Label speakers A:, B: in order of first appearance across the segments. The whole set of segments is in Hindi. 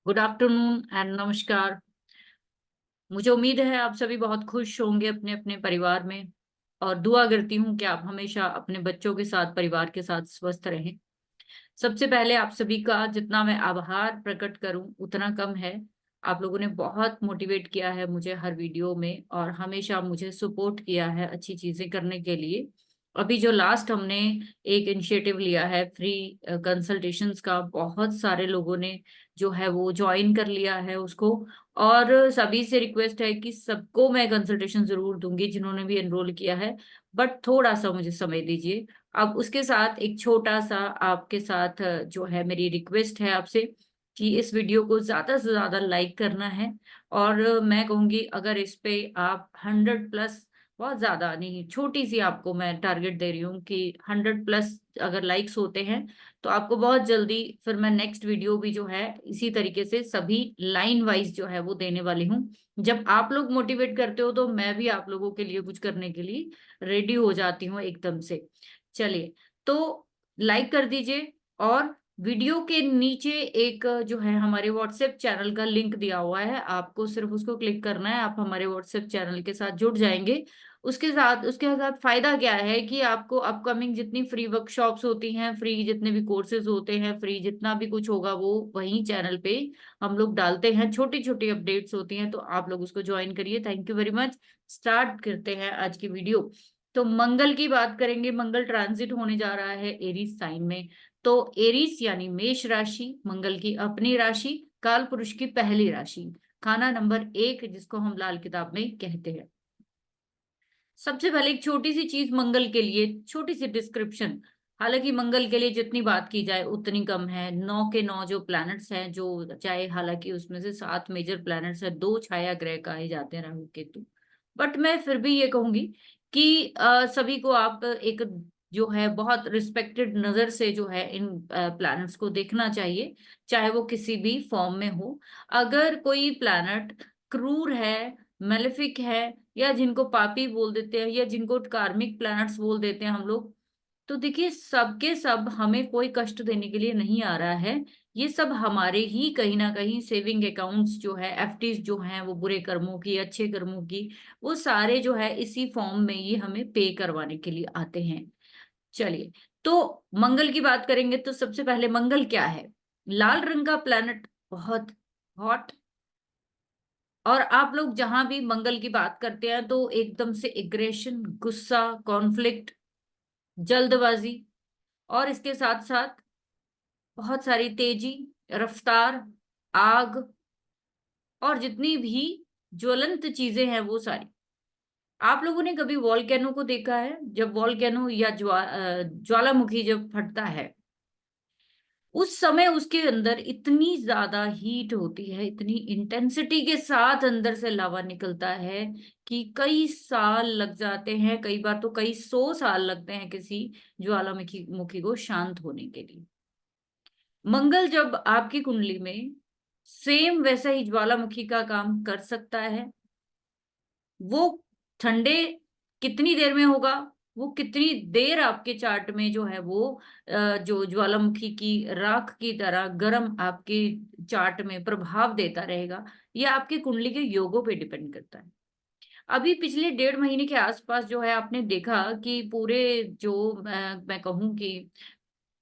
A: गुड आफ्टरनून एंड नमस्कार। मुझे उम्मीद है आप सभी बहुत खुश होंगे अपने अपने परिवार में। और दुआ करती हूँ कि आप हमेशा अपने बच्चों के साथ परिवार के साथ स्वस्थ रहें। सबसे पहले आप सभी का जितना मैं आभार प्रकट करूं उतना कम है। आप लोगों ने बहुत मोटिवेट किया है मुझे हर वीडियो में और हमेशा मुझे सपोर्ट किया है अच्छी चीजें करने के लिए। अभी जो लास्ट हमने एक इनिशिएटिव लिया है फ्री कंसल्टेशंस का, बहुत सारे लोगों ने जो है वो ज्वाइन कर लिया है उसको। और सभी से रिक्वेस्ट है कि सबको मैं कंसल्टेशन जरूर दूंगी जिन्होंने भी एनरोल किया है, बट थोड़ा सा मुझे समय दीजिए। अब उसके साथ एक छोटा सा आपके साथ जो है मेरी रिक्वेस्ट है आपसे कि इस वीडियो को ज्यादा से ज्यादा लाइक करना है। और मैं कहूंगी अगर इस पे आप 100+, बहुत ज्यादा नहीं, छोटी सी आपको मैं टारगेट दे रही हूँ कि 100+ अगर लाइक्स होते हैं तो आपको बहुत जल्दी फिर मैं नेक्स्ट वीडियो भी जो है इसी तरीके से सभी लाइन वाइज जो है वो देने वाली हूँ। जब आप लोग मोटिवेट करते हो तो मैं भी आप लोगों के लिए कुछ करने के लिए रेडी हो जाती हूँ एकदम से। चलिए, तो लाइक कर दीजिए। और वीडियो के नीचे एक जो है हमारे व्हाट्सएप चैनल का लिंक दिया हुआ है, आपको सिर्फ उसको क्लिक करना है, आप हमारे व्हाट्सएप चैनल के साथ जुड़ जाएंगे। उसके साथ फायदा क्या है कि आपको अपकमिंग जितनी फ्री वर्कशॉप्स होती हैं, फ्री जितने भी कोर्सेज होते हैं, फ्री जितना भी कुछ होगा वो वहीं चैनल पे हम लोग डालते हैं, छोटी छोटी अपडेट्स होती हैं, तो आप लोग उसको ज्वाइन करिए। Thank you very much. Start करते हैं आज की वीडियो। तो मंगल की बात करेंगे। मंगल ट्रांजिट होने जा रहा है एरीज साइन में। तो एरीज यानी मेष राशि, मंगल की अपनी राशि, काल पुरुष की पहली राशि, खाना नंबर 1 जिसको हम लाल किताब में कहते हैं। सबसे पहले एक छोटी सी चीज मंगल के लिए, छोटी सी डिस्क्रिप्शन। हालांकि मंगल के लिए जितनी बात की जाए उतनी कम है। 9 के 9 जो प्लैनेट्स हैं, जो चाहे, हालांकि उसमें से 7 मेजर प्लैनेट्स हैं, 2 छाया ग्रह कहे जाते हैं, राहु केतु। बट मैं फिर भी ये कहूंगी कि सभी को आप एक जो है बहुत रिस्पेक्टेड नजर से जो है इन प्लैनेट्स को देखना चाहिए, चाहे वो किसी भी फॉर्म में हो। अगर कोई प्लैनेट क्रूर है, मेलेफिक है, या जिनको पापी बोल देते हैं, या जिनको कार्मिक प्लैनेट्स बोल देते हैं हम लोग, तो देखिए सबके सब हमें कोई कष्ट देने के लिए नहीं आ रहा है। ये सब हमारे ही कहीं ना कहीं सेविंग अकाउंट्स जो है, एफडीज जो हैं, वो बुरे कर्मों की, अच्छे कर्मों की, वो सारे जो है इसी फॉर्म में ये हमें पे करवाने के लिए आते हैं। चलिए, तो मंगल की बात करेंगे तो सबसे पहले मंगल क्या है? लाल रंग का प्लैनेट, बहुत हॉट। और आप लोग जहां भी मंगल की बात करते हैं तो एकदम से एग्रेशन, गुस्सा, कॉन्फ्लिक्ट, जल्दबाजी, और इसके साथ साथ बहुत सारी तेजी, रफ्तार, आग, और जितनी भी ज्वलंत चीजें हैं वो सारी। आप लोगों ने कभी वॉल्केनो को देखा है? जब वॉल्केनो या ज्वालामुखी जब फटता है, उस समय उसके अंदर इतनी ज्यादा हीट होती है, इतनी इंटेंसिटी के साथ अंदर से लावा निकलता है कि कई साल लग जाते हैं, कई बार तो कई 100 साल लगते हैं किसी ज्वालामुखी मुखी को शांत होने के लिए। मंगल जब आपकी कुंडली में, सेम वैसा ही ज्वालामुखी का काम कर सकता है। वो ठंडे कितनी देर में होगा, वो कितनी देर आपके चार्ट में जो है वो जो ज्वालामुखी की राख की तरह गर्म आपके चार्ट में प्रभाव देता रहेगा, ये आपकी कुंडली के योगों पे डिपेंड करता है। अभी पिछले 1.5 महीने के आसपास जो है आपने देखा कि पूरे जो मैं कहूँ कि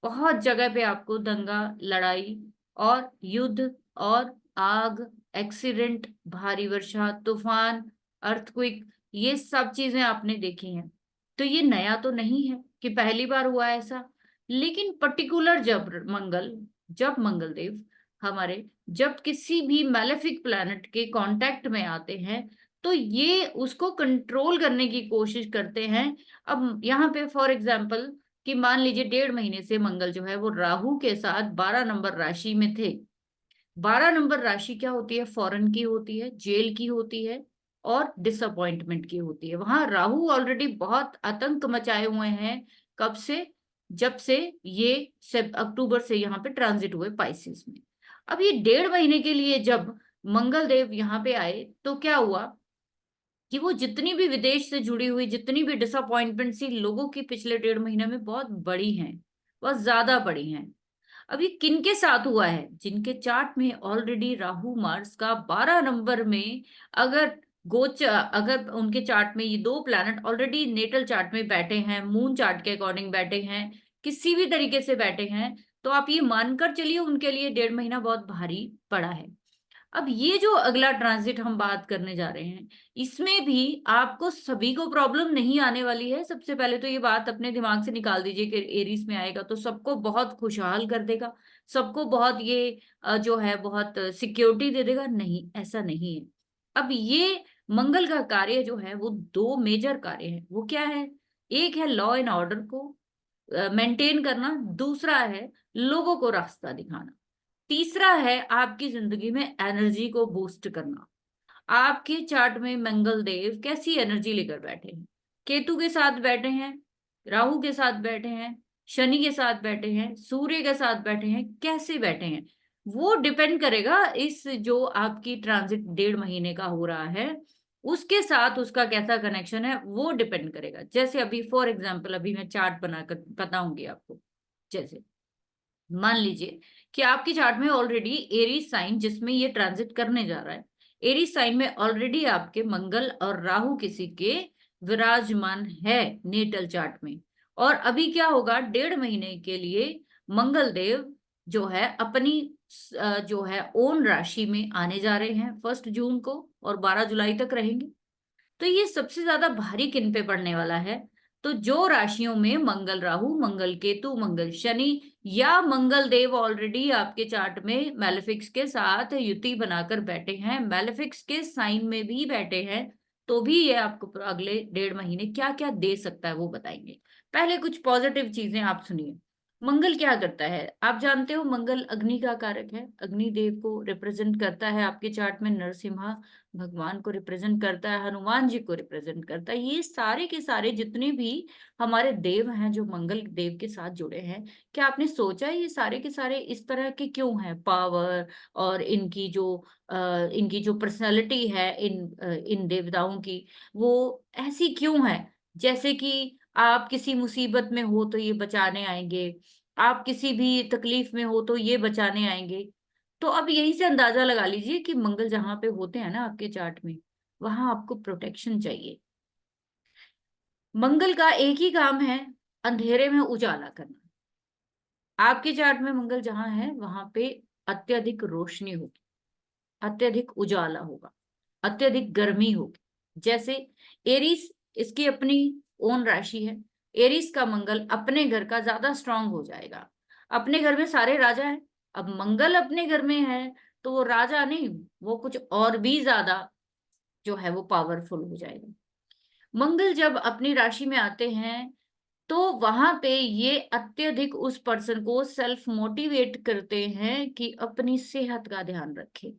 A: बहुत जगह पे आपको दंगा, लड़ाई और युद्ध और आग, एक्सीडेंट, भारी वर्षा, तूफान, अर्थक्वेक, ये सब चीजें आपने देखी हैं। तो ये नया तो नहीं है कि पहली बार हुआ है ऐसा। लेकिन पर्टिकुलर जब मंगल देव हमारे, जब किसी भी मैलेफिक प्लैनेट के कांटेक्ट में आते हैं तो ये उसको कंट्रोल करने की कोशिश करते हैं। अब यहाँ पे फॉर एग्जाम्पल कि मान लीजिए 1.5 महीने से मंगल जो है वो राहु के साथ 12 नंबर राशि में थे। 12 नंबर राशि क्या होती है? फॉरेन की होती है, जेल की होती है, और डिसअपॉइंटमेंट की होती है। वहां राहु ऑलरेडी बहुत आतंक मचाए हुए हैं। कब से? जब से ये सब अक्टूबर से यहाँ पे ट्रांजिट हुए पाइसेस में। अब ये 1.5 महीने के लिए जब मंगल देव यहाँ पे आए तो क्या हुआ कि वो जितनी भी विदेश से जुड़ी हुई जितनी भी डिसअपॉइंटमेंट सी लोगों की पिछले 1.5 महीने में बहुत बड़ी हैं, बहुत ज्यादा बड़ी हैं। अब ये किनके साथ हुआ है? जिनके चार्ट में ऑलरेडी राहु मार्स का 12 नंबर में अगर अगर उनके चार्ट में ये दो प्लैनेट ऑलरेडी नेटल चार्ट में बैठे हैं, मून चार्ट के अकॉर्डिंग बैठे हैं, किसी भी तरीके से बैठे हैं, तो आप ये मानकर चलिए उनके लिए 1.5 महीना बहुत भारी पड़ा है। अब ये जो अगला ट्रांजिट हम बात करने जा रहे हैं, इसमें भी आपको सभी को प्रॉब्लम नहीं आने वाली है। सबसे पहले तो ये बात अपने दिमाग से निकाल दीजिए कि एरीज में आएगा तो सबको बहुत खुशहाल कर देगा, सबको बहुत ये जो है बहुत सिक्योरिटी दे देगा। नहीं, ऐसा नहीं है। अब ये मंगल का कार्य जो है वो दो मेजर कार्य है। वो क्या है? एक है लॉ एंड ऑर्डर को मेंटेन करना, दूसरा है लोगों को रास्ता दिखाना, तीसरा है आपकी जिंदगी में एनर्जी को बूस्ट करना। आपके चार्ट में मंगल देव कैसी एनर्जी लेकर बैठे हैं? केतु के साथ बैठे हैं, राहु के साथ बैठे हैं, शनि के साथ बैठे हैं, सूर्य के साथ बैठे हैं, कैसे बैठे हैं वो डिपेंड करेगा इस जो आपकी ट्रांजिट 1.5 महीने का हो रहा है उसके साथ उसका कैसा कनेक्शन है वो डिपेंड करेगा। जैसे अभी फॉर एग्जाम्पल अभी मैं चार्ट बनाकर बताऊंगी आपको। जैसे मान लीजिए कि आपकी चार्ट में ऑलरेडी एरीज साइन जिसमें ये ट्रांजिट करने जा रहा है, एरीज साइन में ऑलरेडी आपके मंगल और राहु किसी के विराजमान है नेटल चार्ट में। और अभी क्या होगा, 1.5 महीने के लिए मंगल देव जो है अपनी जो है ओन राशि में आने जा रहे हैं 1 जून को और 12 जुलाई तक रहेंगे। तो ये सबसे ज्यादा भारी किन पे पड़ने वाला है? तो जो राशियों में मंगल राहु, मंगल केतु, मंगल शनि या मंगल देव ऑलरेडी आपके चार्ट में मैलेफिक्स के साथ युति बनाकर बैठे हैं, मैलेफिक्स के साइन में भी बैठे हैं, तो भी ये आपको अगले 1.5 महीने क्या क्या दे सकता है वो बताएंगे। पहले कुछ पॉजिटिव चीजें आप सुनिए। मंगल क्या करता है? आप जानते हो मंगल अग्नि का कारक है, अग्नि देव को रिप्रेजेंट करता है आपके चार्ट में, नरसिम्हा भगवान को रिप्रेजेंट करता है, हनुमान जी को रिप्रेजेंट करता है। ये सारे के सारे जितने भी हमारे देव हैं जो मंगल देव के साथ जुड़े हैं, क्या आपने सोचा है ये सारे के सारे इस तरह के क्यों हैं? पावर और इनकी जो पर्सनालिटी है इन देवताओं की, वो ऐसी क्यों है? जैसे कि आप किसी मुसीबत में हो तो ये बचाने आएंगे, आप किसी भी तकलीफ में हो तो ये बचाने आएंगे। तो अब यही से अंदाजा लगा लीजिए कि मंगल जहां पे होते हैं ना आपके चार्ट में, वहां आपको प्रोटेक्शन चाहिए। मंगल का एक ही काम है, अंधेरे में उजाला करना। आपके चार्ट में मंगल जहां है वहां पे अत्यधिक रोशनी होगी, अत्यधिक उजाला होगा, अत्यधिक गर्मी होगी। जैसे एरीज इसकी अपनी ओन राशि है, एरीज का मंगल अपने घर का ज्यादा स्ट्रांग हो जाएगा। अपने घर में सारे राजा हैं, अब मंगल अपने घर में है तो वो राजा नहीं, वो कुछ और भी ज्यादा जो है वो पावरफुल हो जाएगा। मंगल जब अपनी राशि में आते हैं तो वहां पे ये अत्यधिक उस पर्सन को सेल्फ मोटिवेट करते हैं कि अपनी सेहत का ध्यान रखे।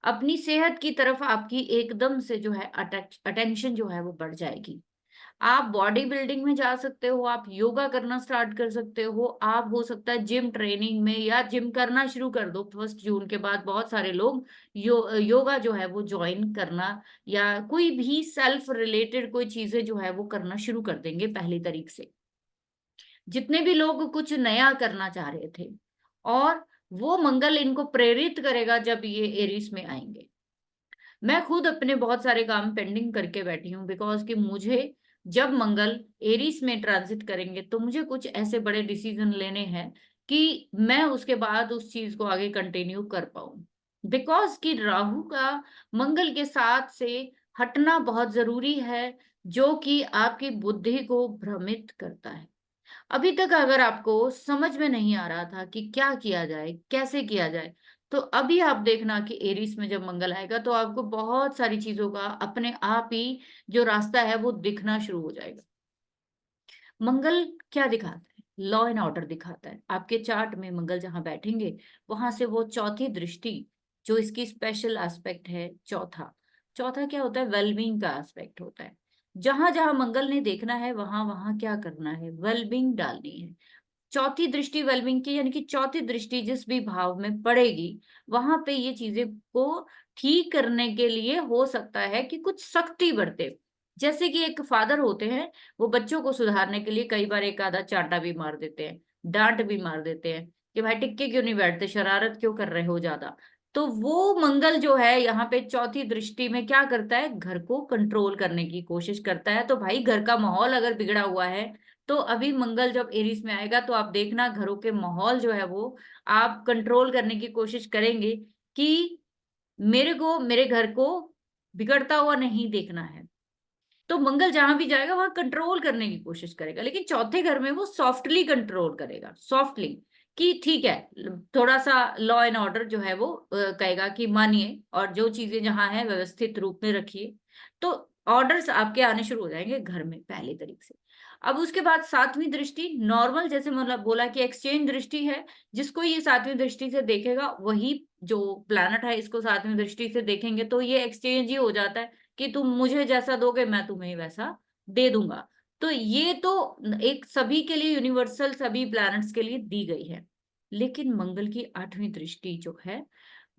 A: अपनी सेहत की तरफ आपकी एकदम से जो है अटेंशन जो है वो बढ़ जाएगी। आप बॉडी बिल्डिंग में जा सकते हो, आप योगा करना स्टार्ट कर सकते हो, आप हो सकता है जिम ट्रेनिंग में या जिम करना शुरू कर दो। 1 जून के बाद बहुत सारे लोग योगा जो है वो ज्वाइन करना या कोई भी सेल्फ रिलेटेड कोई चीजें जो है वो करना शुरू कर देंगे 1 तारीख से। जितने भी लोग कुछ नया करना चाह रहे थे, और वो मंगल इनको प्रेरित करेगा जब ये एरिस में आएंगे। मैं खुद अपने बहुत सारे काम पेंडिंग करके बैठी हूँ बिकॉज कि मुझे जब मंगल एरीज में ट्रांजिट करेंगे तो मुझे कुछ ऐसे बड़े डिसीजन लेने हैं कि मैं उसके बाद उस चीज को आगे कंटिन्यू कर पाऊं। बिकॉज कि राहु का मंगल के साथ से हटना बहुत जरूरी है, जो कि आपकी बुद्धि को भ्रमित करता है। अभी तक अगर आपको समझ में नहीं आ रहा था कि क्या किया जाए, कैसे किया जाए, तो अभी आप देखना कि एरीस में जब मंगल आएगा तो आपको बहुत सारी चीजों का अपने आप ही जो रास्ता है वो दिखना शुरू हो जाएगा। मंगल क्या दिखाता है? लॉ एंड ऑर्डर दिखाता है। आपके चार्ट में मंगल जहां बैठेंगे वहां से वो चौथी दृष्टि, जो इसकी स्पेशल एस्पेक्ट है, चौथा चौथा क्या होता है? वेलबींग का एस्पेक्ट होता है। जहां जहां मंगल ने देखना है वहां वहां क्या करना है? वेलबींग डालनी है। चौथी दृष्टि वेलबिंग की, यानी कि चौथी दृष्टि जिस भी भाव में पड़ेगी वहां पे ये चीजें को ठीक करने के लिए हो सकता है कि कुछ सख्ती बरते। जैसे कि एक फादर होते हैं, वो बच्चों को सुधारने के लिए कई बार एक आधा चांटा भी मार देते हैं, डांट भी मार देते हैं, कि भाई टिक के क्यों नहीं बैठते, शरारत क्यों कर रहे हो ज्यादा। तो वो मंगल जो है यहाँ पे चौथी दृष्टि में क्या करता है, घर को कंट्रोल करने की कोशिश करता है। तो भाई घर का माहौल अगर बिगड़ा हुआ है, तो अभी मंगल जब एरीज में आएगा तो आप देखना घरों के माहौल जो है वो आप कंट्रोल करने की कोशिश करेंगे कि मेरे को मेरे घर को बिगड़ता हुआ नहीं देखना है। तो मंगल जहां भी जाएगा वहां कंट्रोल करने की कोशिश करेगा, लेकिन चौथे घर में वो सॉफ्टली कंट्रोल करेगा, सॉफ्टली, कि ठीक है, थोड़ा सा लॉ एंड ऑर्डर जो है वो कहेगा कि मानिए और जो चीजें जहां है व्यवस्थित रूप में रखिए। तो ऑर्डर्स आपके आने शुरू हो जाएंगे घर में पहले तरीके से। अब उसके बाद सातवीं दृष्टि नॉर्मल, जैसे मतलब बोला कि एक्सचेंज दृष्टि है, जिसको ये सातवीं दृष्टि से देखेगा वही जो प्लैनेट है इसको सातवीं दृष्टि से देखेंगे तो ये एक्सचेंज ही हो जाता है कि तुम मुझे जैसा दोगे मैं तुम्हें वैसा दे दूंगा। तो ये तो एक सभी के लिए यूनिवर्सल, सभी प्लैनेट्स के लिए दी गई है। लेकिन मंगल की आठवीं दृष्टि जो है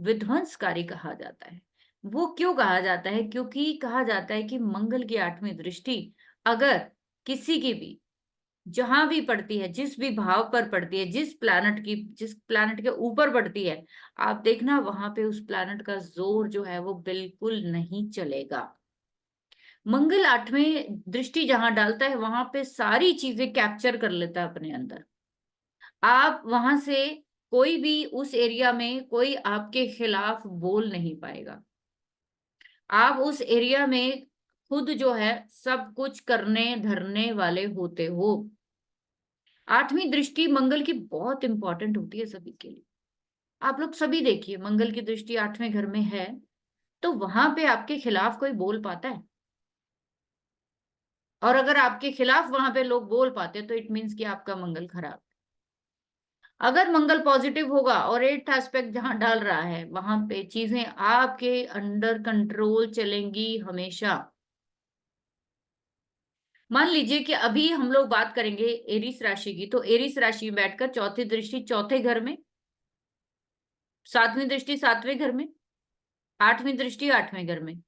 A: विध्वंसकारी कहा जाता है। वो क्यों कहा जाता है, क्योंकि कहा जाता है कि मंगल की आठवीं दृष्टि अगर किसी की भी जहां भी पड़ती है, जिस भी भाव पर पड़ती है, जिस प्लैनेट के ऊपर पड़ती है, आप देखना वहां पे उस प्लैनेट का जोर जो है वो बिल्कुल नहीं चलेगा। मंगल आठवें दृष्टि जहां डालता है वहां पे सारी चीजें कैप्चर कर लेता है अपने अंदर। आप वहां से कोई भी उस एरिया में कोई आपके खिलाफ बोल नहीं पाएगा। आप उस एरिया में खुद जो है सब कुछ करने धरने वाले होते हो। आठवीं दृष्टि मंगल की बहुत इंपॉर्टेंट होती है सभी के लिए। आप लोग सभी देखिए, मंगल की दृष्टि आठवें घर में है तो वहां पे आपके खिलाफ कोई बोल पाता है? और अगर आपके खिलाफ वहां पे लोग बोल पाते तो इट मीन्स कि आपका मंगल खराब। अगर मंगल पॉजिटिव होगा और एट एस्पेक्ट जहां डाल रहा है वहां पे चीजें आपके अंडर कंट्रोल चलेंगी हमेशा। मान लीजिए कि अभी हम लोग बात करेंगे एरिस राशि की, तो एरिस राशि में बैठकर चौथी दृष्टि चौथे घर में, सातवीं दृष्टि सातवें घर में, आठवीं दृष्टि आठवें घर में।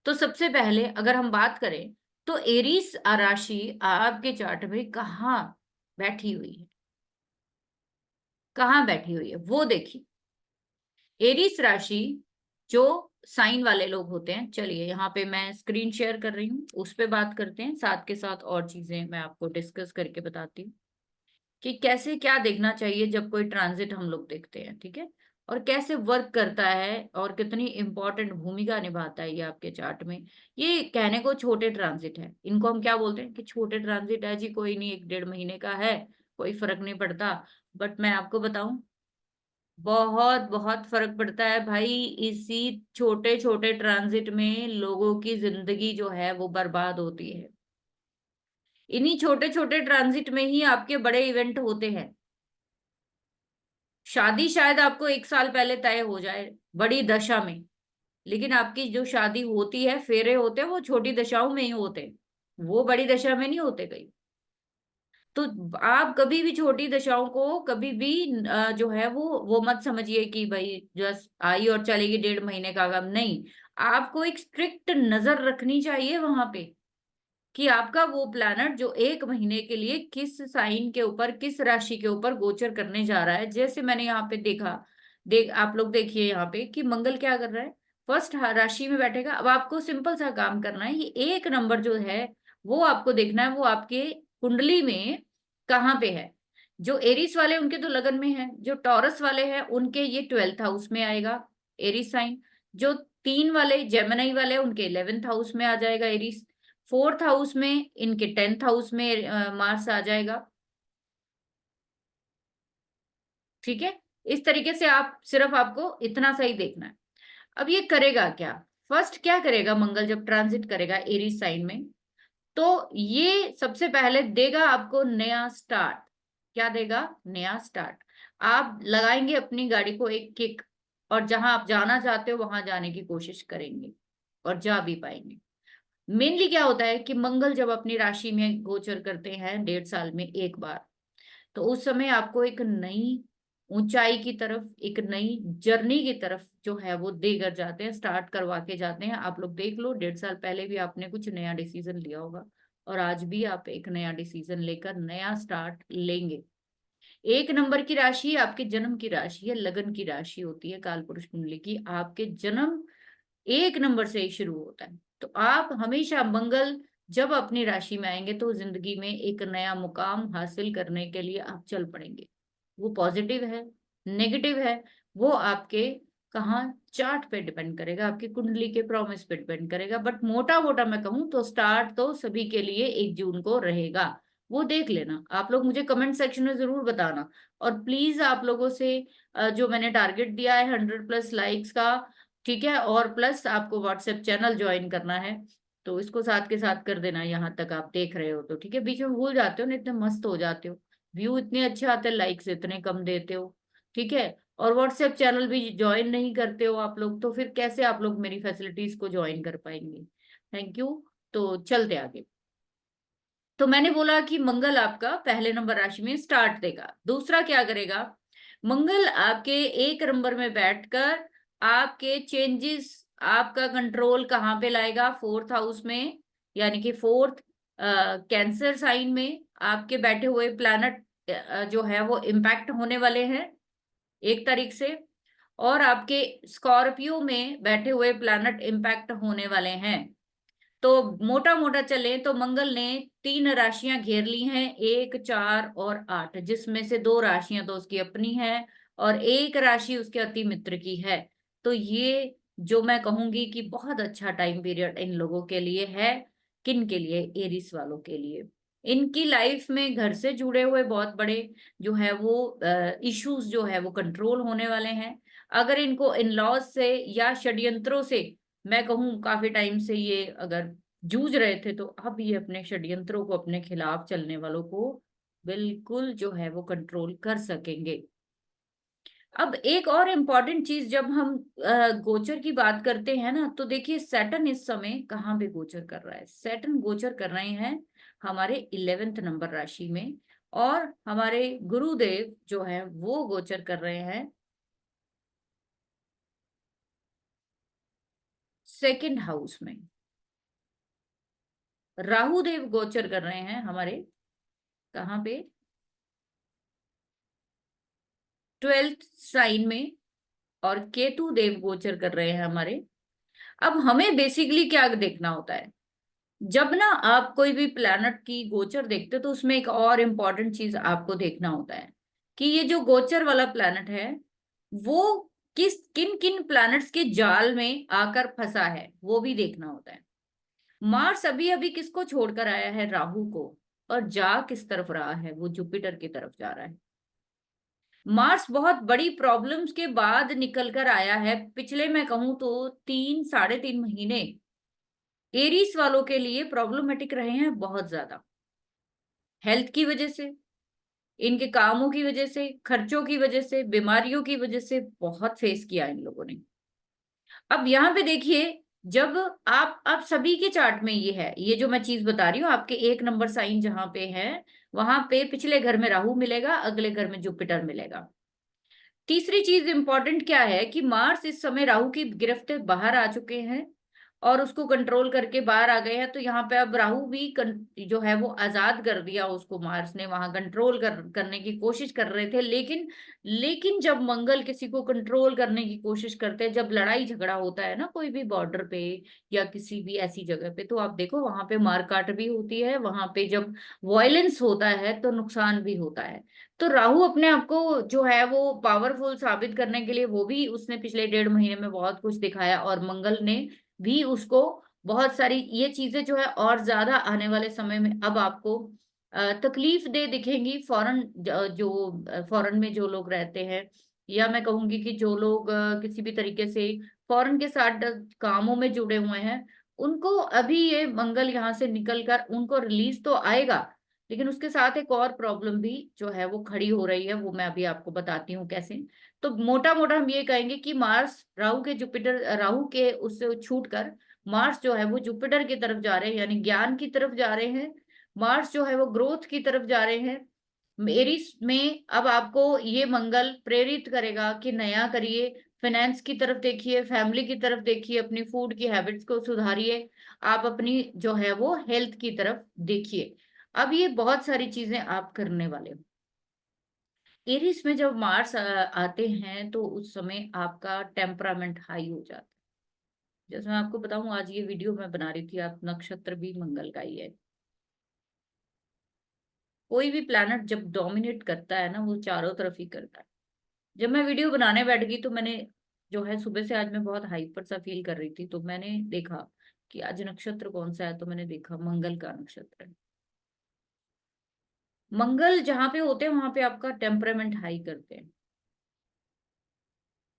A: तो सबसे पहले अगर हम बात करें तो एरीस राशि आपके चार्ट में कहाँ बैठी हुई है, कहाँ बैठी हुई है वो देखिए। एरीस राशि जो साइन वाले लोग होते हैं, चलिए यहाँ पे मैं स्क्रीन शेयर कर रही हूँ, उस पे बात करते हैं, साथ के साथ और चीजें मैं आपको डिस्कस करके बताती हूँ कि कैसे क्या देखना चाहिए जब कोई ट्रांजिट हम लोग देखते हैं, ठीक है, और कैसे वर्क करता है और कितनी इंपॉर्टेंट भूमिका निभाता है ये आपके चार्ट में। ये कहने को छोटे ट्रांजिट है, इनको हम क्या बोलते हैं कि छोटे ट्रांजिट है जी, कोई नहीं, एक डेढ़ महीने का है, कोई फर्क नहीं पड़ता। बट मैं आपको बताऊं, बहुत बहुत फर्क पड़ता है भाई। इसी छोटे छोटे ट्रांजिट में लोगों की जिंदगी जो है वो बर्बाद होती है। इन्हीं छोटे छोटे ट्रांजिट में ही आपके बड़े इवेंट होते हैं। शादी शायद आपको एक साल पहले तय हो जाए बड़ी दशा में, लेकिन आपकी जो शादी होती है, फेरे होते हैं, वो छोटी दशाओं में ही होते हैं, वो बड़ी दशा में नहीं होते कहीं। तो आप कभी भी छोटी दशाओं को कभी भी जो है वो मत समझिए कि भाई जस्ट आई और चलेगी, डेढ़ महीने का काम नहीं। आपको एक स्ट्रिक्ट नजर रखनी चाहिए वहां पे कि आपका वो प्लैनेट जो एक महीने के लिए किस साइन के ऊपर, किस राशि के ऊपर गोचर करने जा रहा है। जैसे मैंने यहाँ पे देखा, आप लोग देखिए यहाँ पे कि मंगल क्या कर रहा है, फर्स्ट राशि में बैठेगा। अब आपको सिंपल सा काम करना है, ये एक नंबर जो है वो आपको देखना है, वो आपके कुंडली में कहाँ पे है। जो एरिस वाले उनके तो लगन में है, जो टॉरस वाले हैं उनके ये 12th हाउस में आएगा एरिस साइन। जो तीन वाले जेमिनी वाले उनके 11th हाउस में आ जाएगा एरिस। फोर्थ हाउस में इनके 10th हाउस में मार्स आ जाएगा। ठीक है, इस तरीके से आप सिर्फ आपको इतना सही देखना है। अब ये करेगा क्या, फर्स्ट क्या करेगा मंगल जब ट्रांजिट करेगा एरीज साइन में, तो ये सबसे पहले देगा आपको नया स्टार्ट। क्या देगा, नया स्टार्ट। आप लगाएंगे अपनी गाड़ी को एक किक, और जहां आप जाना चाहते हो वहां जाने की कोशिश करेंगे और जा भी पाएंगे। मेनली क्या होता है कि मंगल जब अपनी राशि में गोचर करते हैं 1.5 साल में एक बार, तो उस समय आपको एक नई ऊंचाई की तरफ, एक नई जर्नी की तरफ जो है वो देकर जाते हैं, स्टार्ट करवा के जाते हैं। आप लोग देख लो, 1.5 साल पहले भी आपने कुछ नया डिसीजन लिया होगा और आज भी आप एक नया डिसीजन लेकर नया स्टार्ट लेंगे। एक नंबर की राशि आपके जन्म की राशि है, लगन की राशि होती है काल पुरुष कुंडली की। आपके जन्म एक नंबर से ही शुरू होता है। तो आप हमेशा मंगल जब अपनी राशि में आएंगे तो जिंदगी में एक नया मुकाम हासिल करने के लिए आप चल पड़ेंगे। वो पॉजिटिव है, नेगेटिव है, वो आपके कहाँ चार्ट पे डिपेंड करेगा, आपकी कुंडली के प्रॉमिस पे डिपेंड करेगा। बट मोटा मोटा मैं कहूँ तो स्टार्ट तो सभी के लिए 1 जून को रहेगा। वो देख लेना। आप लोग मुझे कमेंट सेक्शन में जरूर बताना। और प्लीज आप लोगों से जो मैंने टारगेट दिया है 100+ लाइक्स का, ठीक है, और प्लस आपको व्हाट्सएप चैनल ज्वाइन करना है, तो इसको साथ के साथ कर देना। यहाँ तक आप देख रहे हो तो ठीक है, बीच में भूल जाते हो ना, इतने मस्त हो जाते हो, व्यू इतने अच्छे आते हैं, लाइक्स इतने कम देते हो, ठीक है। और व्हाट्सएप चैनल भी ज्वाइन नहीं करते हो आप लोग, तो फिर कैसे आप लोग मेरी फैसिलिटीज को ज्वाइन कर पाएंगे। Thank you. तो चलते आगे। तो मैंने बोला कि मंगल आपका पहले नंबर राशि में स्टार्ट देगा। दूसरा क्या करेगा, मंगल आपके 1 नंबर में बैठकर आपके चेंजेस, आपका कंट्रोल कहाँ पे लाएगा, 4th हाउस में, यानी कि 4th कैंसर साइन में आपके बैठे हुए प्लैनेट जो है वो इम्पैक्ट होने वाले हैं 1 तारीख से। और आपके स्कॉर्पियो में बैठे हुए प्लैनेट इम्पैक्ट होने वाले हैं। तो मोटा मोटा चले तो मंगल ने 3 राशियां घेर ली हैं, 1, 4 और 8, जिसमें से 2 राशियां तो उसकी अपनी है और एक राशि उसके अति मित्र की है। तो ये जो मैं कहूंगी कि बहुत अच्छा टाइम पीरियड इन लोगों के लिए है। किन के लिए, एरिस वालों के लिए। इनकी लाइफ में घर से जुड़े हुए बहुत बड़े जो है वो इश्यूज जो है वो कंट्रोल होने वाले हैं। अगर इनको इन लॉज से या षड्यंत्रों से, मैं कहूँ काफी टाइम से ये अगर जूझ रहे थे, तो अब ये अपने षड्यंत्रों को, अपने खिलाफ चलने वालों को बिल्कुल जो है वो कंट्रोल कर सकेंगे। अब एक और इम्पॉर्टेंट चीज, जब हम गोचर की बात करते हैं ना, तो देखिए सैटर्न इस समय कहाँ पे गोचर कर रहा है। सैटर्न गोचर कर रहे हैं हमारे 11th नंबर राशि में, और हमारे गुरुदेव जो है वो गोचर कर रहे हैं 2nd हाउस में। राहु देव गोचर कर रहे हैं हमारे कहाँ पे, 12th साइन में। और केतु देव गोचर कर रहे हैं हमारे। अब हमें बेसिकली क्या देखना होता है, जब ना आप कोई भी प्लैनेट की गोचर देखते हो तो उसमें एक और इम्पॉर्टेंट चीज आपको देखना होता है कि ये जो गोचर वाला प्लैनेट है वो किस किन किन प्लैनेट्स के जाल में आकर फंसा है, वो भी देखना होता है। मार्स अभी अभी किसको छोड़कर आया है, राहु को, और जा किस तरफ रहा है, वो जुपिटर की तरफ जा रहा है। मार्स बहुत बड़ी प्रॉब्लम्स के बाद निकल कर आया है। पिछले मैं कहूं तो 3 साढ़े 3 महीने एरीस वालों के लिए प्रॉब्लमेटिक रहे हैं बहुत ज्यादा। हेल्थ की वजह से, इनके कामों की वजह से, खर्चों की वजह से, बीमारियों की वजह से बहुत फेस किया इन लोगों ने। अब यहाँ पे देखिए, जब आप सभी के चार्ट में ये है, ये जो मैं चीज बता रही हूँ, आपके 1 नंबर साइन जहां पे है वहां पे पिछले घर में राहु मिलेगा, अगले घर में जुपिटर मिलेगा। तीसरी चीज इंपॉर्टेंट क्या है कि मार्स इस समय राहु की गिरफ्त से बाहर आ चुके हैं और उसको कंट्रोल करके बाहर आ गए हैं। तो यहाँ पे अब राहु भी जो है वो आजाद कर दिया उसको, मार्स ने वहां कंट्रोल करने की कोशिश कर रहे थे। लेकिन जब मंगल किसी को कंट्रोल करने की कोशिश करते हैं, जब लड़ाई झगड़ा होता है ना कोई भी बॉर्डर पे या किसी भी ऐसी जगह पे, तो आप देखो वहां पे मारकाट भी होती है, वहां पे जब वॉयलेंस होता है तो नुकसान भी होता है। तो राहु अपने आप को जो है वो पावरफुल साबित करने के लिए, वो भी उसने पिछले 1.5 महीने में बहुत कुछ दिखाया, और मंगल ने भी उसको बहुत सारी ये चीजें जो है और ज्यादा आने वाले समय में अब आपको तकलीफ दे दिखेंगी। फॉरेन जो फॉरेन में जो लोग रहते हैं, या मैं कहूंगी कि जो लोग किसी भी तरीके से फॉरेन के साथ कामों में जुड़े हुए हैं, उनको अभी ये मंगल यहाँ से निकल कर उनको रिलीज तो आएगा, लेकिन उसके साथ एक और प्रॉब्लम भी जो है वो खड़ी हो रही है, वो मैं अभी आपको बताती हूँ कैसे। तो मोटा मोटा हम ये कहेंगे कि मार्स राहु के उससे छूट कर मार्स जो है वो जुपिटर की तरफ जा रहे हैं, यानी ज्ञान की तरफ जा रहे हैं। मार्स जो है वो ग्रोथ की तरफ जा रहे हैं। एरीज में अब आपको ये मंगल प्रेरित करेगा कि नया करिए, फाइनेंस की तरफ देखिए, फैमिली की तरफ देखिए, अपनी फूड की हैबिट्स को सुधारिए, आप अपनी जो है वो हेल्थ की तरफ देखिए। अब ये बहुत सारी चीजें आप करने वाले हो। एरिस में जब मार्स आते हैं तो उस समय आपका टेम्परामेंट हाई हो जाता है। जैसे मैं आपको बताऊं, आज ये वीडियो मैं बना रही थी, आप नक्षत्र भी मंगल का ही है। कोई भी प्लैनेट जब डोमिनेट करता है ना, वो चारों तरफ ही करता है। जब मैं वीडियो बनाने बैठ गई तो मैंने, जो है सुबह से आज मैं बहुत हाइपर सा फील कर रही थी, तो मैंने देखा कि आज नक्षत्र कौन सा है, तो मैंने देखा मंगल का नक्षत्र है। मंगल जहां पे होते हैं वहां पे आपका टेम्परामेंट हाई करते हैं,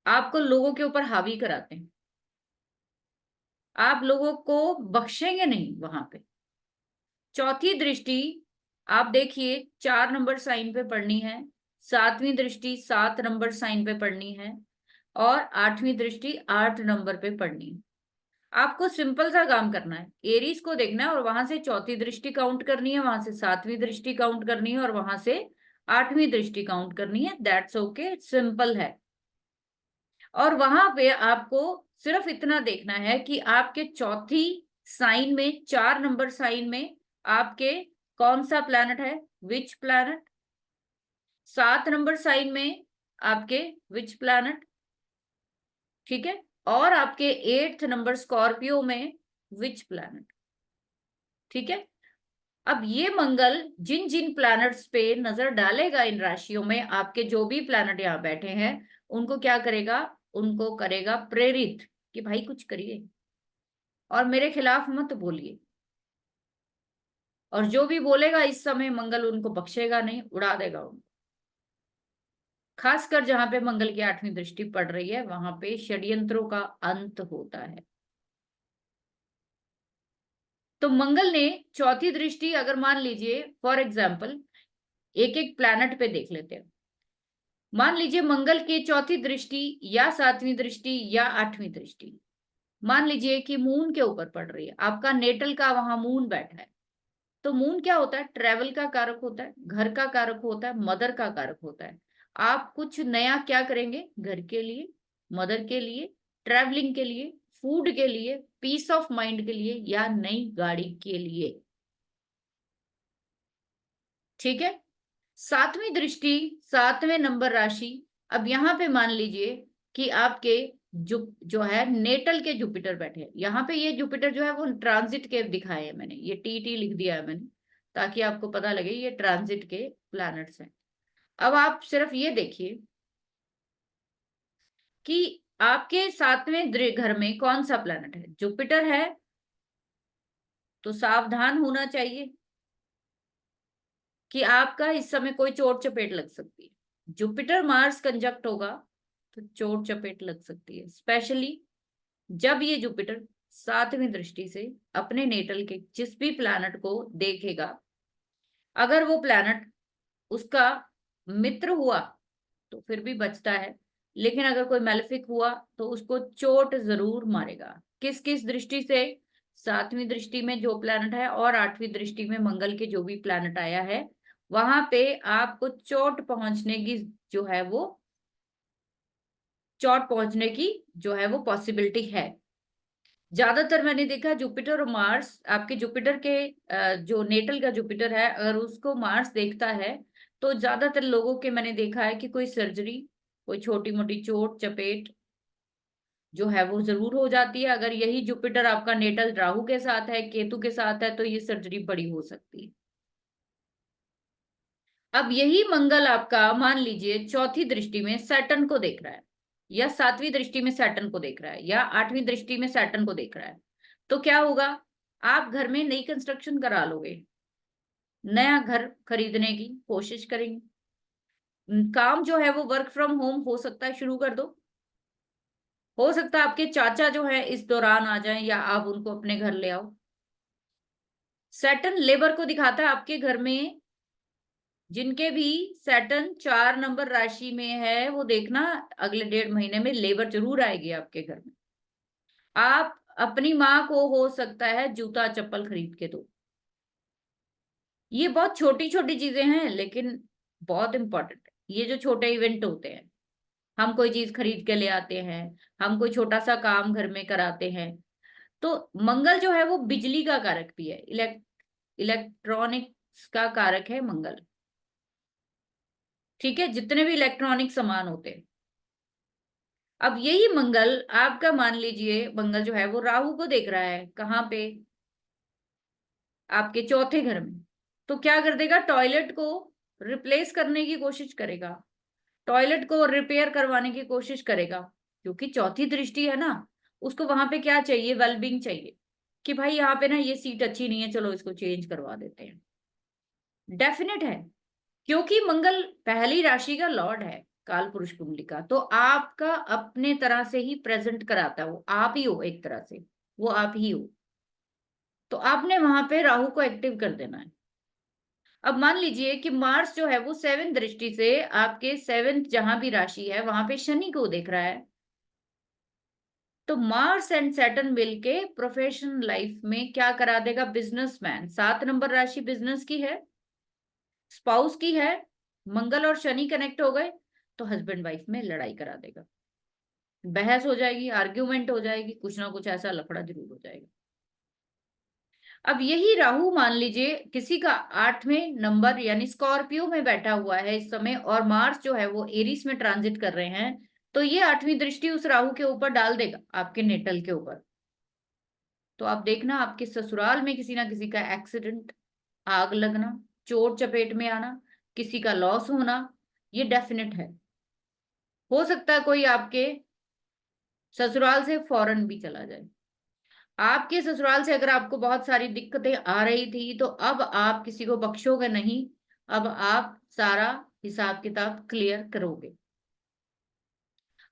A: आपको लोगों के ऊपर हावी कराते हैं, आप लोगों को बख्शेंगे नहीं वहां पे। चौथी दृष्टि आप देखिए 4 नंबर साइन पे पड़नी है, 7वीं दृष्टि 7 नंबर साइन पे पड़नी है, और 8वीं दृष्टि 8 नंबर पे पड़नी है। आपको सिंपल सा काम करना है, एरीज को देखना है और वहां से चौथी दृष्टि काउंट करनी है, वहां से 7वीं दृष्टि काउंट करनी है, और वहां से 8वीं दृष्टि काउंट करनी है। दैट्स ओके, सिंपल है। और वहां पे आपको सिर्फ इतना देखना है कि आपके चौथी साइन में, 4 नंबर साइन में आपके कौन सा प्लैनेट है, विच प्लैनेट। 7 नंबर साइन में आपके विच प्लैनेट, ठीक है। और आपके 8th नंबर स्कॉर्पियो में विच प्लैनेट, ठीक है। अब ये मंगल जिन जिन प्लैनेट्स पे नजर डालेगा इन राशियों में, आपके जो भी प्लैनेट यहाँ बैठे हैं, उनको क्या करेगा, उनको करेगा प्रेरित कि भाई कुछ करिए और मेरे खिलाफ मत बोलिए। और जो भी बोलेगा इस समय मंगल उनको बख्शेगा नहीं, उड़ा देगा उनको। खासकर जहां पे मंगल की 8वीं दृष्टि पड़ रही है, वहां पे षड्यंत्रों का अंत होता है। तो मंगल ने चौथी दृष्टि, अगर मान लीजिए फॉर एग्जाम्पल एक एक प्लैनेट पे देख लेते हैं। मान लीजिए मंगल की चौथी दृष्टि या 7वीं दृष्टि या 8वीं दृष्टि, मान लीजिए कि मून के ऊपर पड़ रही है, आपका नेटल का वहां मून बैठा है। तो मून क्या होता है, ट्रेवल का कारक होता है, घर का कारक होता है, मदर का कारक होता है। आप कुछ नया क्या करेंगे घर के लिए, मदर के लिए, ट्रैवलिंग के लिए, फूड के लिए, पीस ऑफ माइंड के लिए, या नई गाड़ी के लिए, ठीक है। 7वीं दृष्टि 7वें नंबर राशि। अब यहाँ पे मान लीजिए कि आपके जो जो है नेटल के जुपिटर बैठे हैं यहाँ पे। ये जुपिटर जो है वो ट्रांजिट के दिखाए हैं मैंने, ये टी लिख दिया है मैंने, ताकि आपको पता लगे ये ट्रांजिट के प्लैनेट्स हैं। अब आप सिर्फ ये देखिए कि आपके 7वें घर में कौन सा प्लैनेट है, जुपिटर है, तो सावधान होना चाहिए कि आपका इस समय कोई चोट चपेट लग सकती है। जुपिटर मार्स कंजक्ट होगा तो चोट चपेट लग सकती है, स्पेशली जब ये जुपिटर 7वीं दृष्टि से अपने नेटल के जिस भी प्लैनेट को देखेगा। अगर वो प्लैनेट उसका मित्र हुआ तो फिर भी बचता है, लेकिन अगर कोई मैलेफिक हुआ तो उसको चोट जरूर मारेगा। किस किस दृष्टि से, 7वीं दृष्टि में जो प्लैनेट है और 8वीं दृष्टि में मंगल के जो भी प्लैनेट आया है, वहां पे आपको चोट पहुंचने की जो है वो, चोट पहुंचने की जो है वो पॉसिबिलिटी है। ज्यादातर मैंने देखा जुपिटर और मार्स, आपके जुपिटर के जो नेटल का जुपिटर है, अगर उसको मार्स देखता है तो ज्यादातर लोगों के मैंने देखा है कि कोई सर्जरी, कोई छोटी मोटी चोट चपेट जो है वो जरूर हो जाती है। अगर यही जुपिटर आपका नेटल राहु के साथ है, केतु के साथ है, तो ये सर्जरी बड़ी हो सकती है। अब यही मंगल आपका मान लीजिए चौथी दृष्टि में सैटर्न को देख रहा है, या 7वीं दृष्टि में सैटर्न को देख रहा है, या 8वीं दृष्टि में सैटर्न को देख रहा है, तो क्या होगा, आप घर में नई कंस्ट्रक्शन करा लोगे, नया घर खरीदने की कोशिश करेंगे। काम जो है वो वर्क फ्रॉम होम हो सकता है शुरू कर दो। हो सकता है आपके चाचा जो है इस दौरान आ जाएं, या आप उनको अपने घर ले आओ। सैटर्न लेबर को दिखाता है आपके घर में। जिनके भी सैटर्न 4 नंबर राशि में है, वो देखना अगले 1.5 महीने में लेबर जरूर आएगी आपके घर में। आप अपनी माँ को हो सकता है जूता चप्पल खरीद के दो। ये बहुत छोटी छोटी चीजें हैं लेकिन बहुत इंपॉर्टेंट है। ये जो छोटे इवेंट होते हैं, हम कोई चीज खरीद के ले आते हैं, हम कोई छोटा सा काम घर में कराते हैं। तो मंगल जो है वो बिजली का कारक भी है, इलेक्ट्रॉनिक्स का कारक है मंगल। ठीक है, जितने भी इलेक्ट्रॉनिक सामान होते हैं। अब यही मंगल आपका, मान लीजिए मंगल जो है वो राहु को देख रहा है, कहाँ पे? आपके चौथे घर में। तो क्या कर देगा? टॉयलेट को रिप्लेस करने की कोशिश करेगा, टॉयलेट को रिपेयर करवाने की कोशिश करेगा, क्योंकि चौथी दृष्टि है ना। उसको वहां पे क्या चाहिए? वेलबींग चाहिए, कि भाई यहाँ पे ना ये सीट अच्छी नहीं है, चलो इसको चेंज करवा देते हैं। डेफिनेट है, क्योंकि मंगल पहली राशि का लॉर्ड है, काल पुरुष कुंडली का, तो आपका अपने तरह से ही प्रेजेंट कराता है, वो आप ही हो एक तरह से, वो आप ही हो। तो आपने वहां पे राहु को एक्टिव कर देना है। अब मान लीजिए कि मार्स जो है वो सेवन दृष्टि से आपके सेवेंथ जहां भी राशि है वहां पे शनि को देख रहा है। तो मार्स एंड सैटर्न मिलके प्रोफेशनल लाइफ में क्या करा देगा? बिजनेसमैन, 7 नंबर राशि बिजनेस की है, स्पाउस की है, मंगल और शनि कनेक्ट हो गए तो हस्बैंड वाइफ में लड़ाई करा देगा, बहस हो जाएगी, आर्ग्यूमेंट हो जाएगी, कुछ ना कुछ ऐसा लफड़ा जरूर हो जाएगा। अब यही राहु मान लीजिए किसी का 8वें नंबर यानी स्कॉर्पियो में बैठा हुआ है इस समय, और मार्स जो है वो एरिस में ट्रांजिट कर रहे हैं, तो ये 8वीं दृष्टि उस राहु के ऊपर डाल देगा, आपके नेटल के ऊपर। तो आप देखना, आपके ससुराल में किसी ना किसी का एक्सीडेंट, आग लगना, चोट चपेट में आना, किसी का लॉस होना, ये डेफिनेट है। हो सकता है कोई आपके ससुराल से फॉरेन भी चला जाए। आपके ससुराल से अगर आपको बहुत सारी दिक्कतें आ रही थी, तो अब आप किसी को बख्शोगे नहीं, अब आप सारा हिसाब किताब क्लियर करोगे।